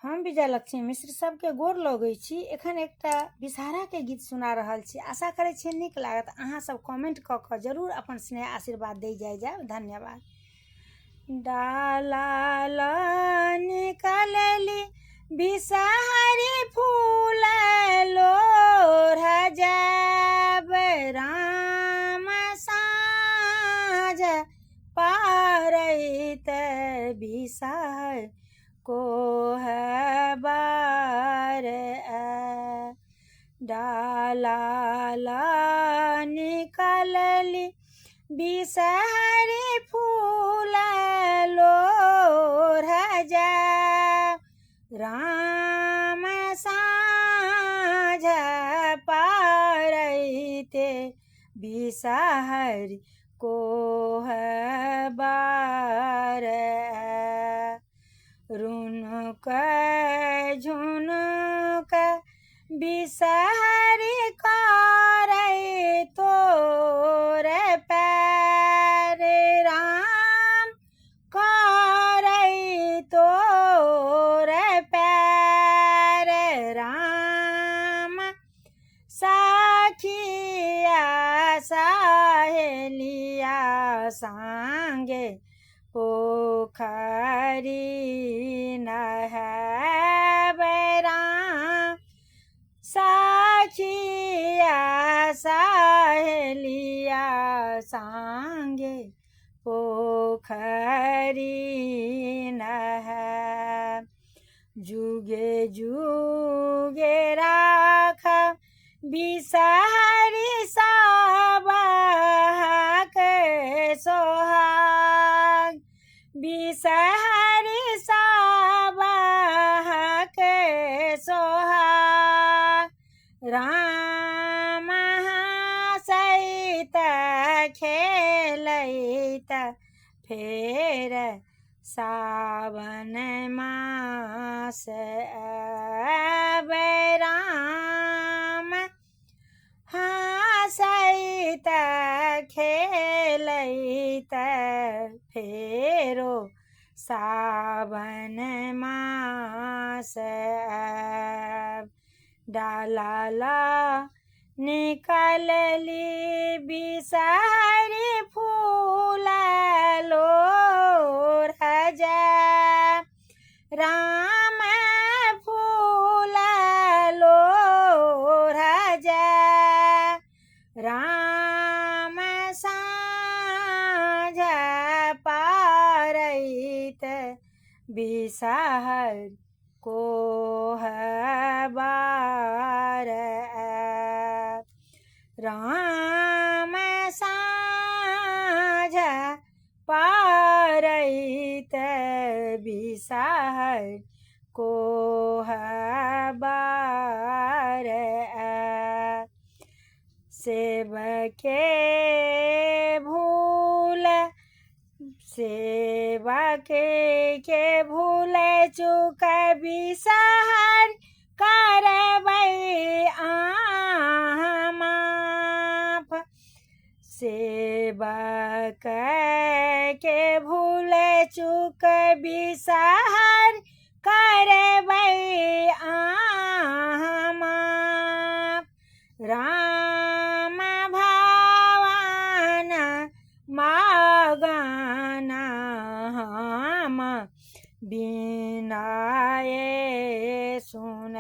हम विजयलक्ष्मी मिश्र सबके गोर लगै छी। एखन एकटा विषहारा के गीत सुना रहल छी। आशा करै छी नीक लागत। अहाँ सब कमेंट कऽ कऽ जरूर अपन स्नेह आशीर्वाद दै जाय। धन्यवाद। डाला ल निकलली विषहारी फूल लोढ़ जाब राम साँझ पारैत विषहार कोहबर डाला ल निकलली विषहारी फूल लोढ़ जाब राम साँझ पारैते विषहार कोहबर रुनुक झुनुक विषहारी करै तोर पैर राम करै तोर पैर राम सखिया सहेलिया संगे पोखरी नहाबै राम सखिया सहेलिया संगे पोखरी नहाब जुगे जुगे राख विषहारी सबहक सोहाग विषहारी सबहक सोहाग राम हँसैत खेलैत फेर सावन मास आबै राम हँसैत खेलैत फेरो सावन मास आब डाला ल निकलली विषहारी फूल लोढ़ जाब राम फूल लोढ़ जाब राम साँझ पारैत विषहार कोहबर राम साँझ पारैत विषहार कोहबर सेवके भूल के भूल चूक विषहार करबै अहाँ माफ सेवक के भूल चूक विषहार करबै अहाँ माफ राम भवन मगन हम बिनाए सुन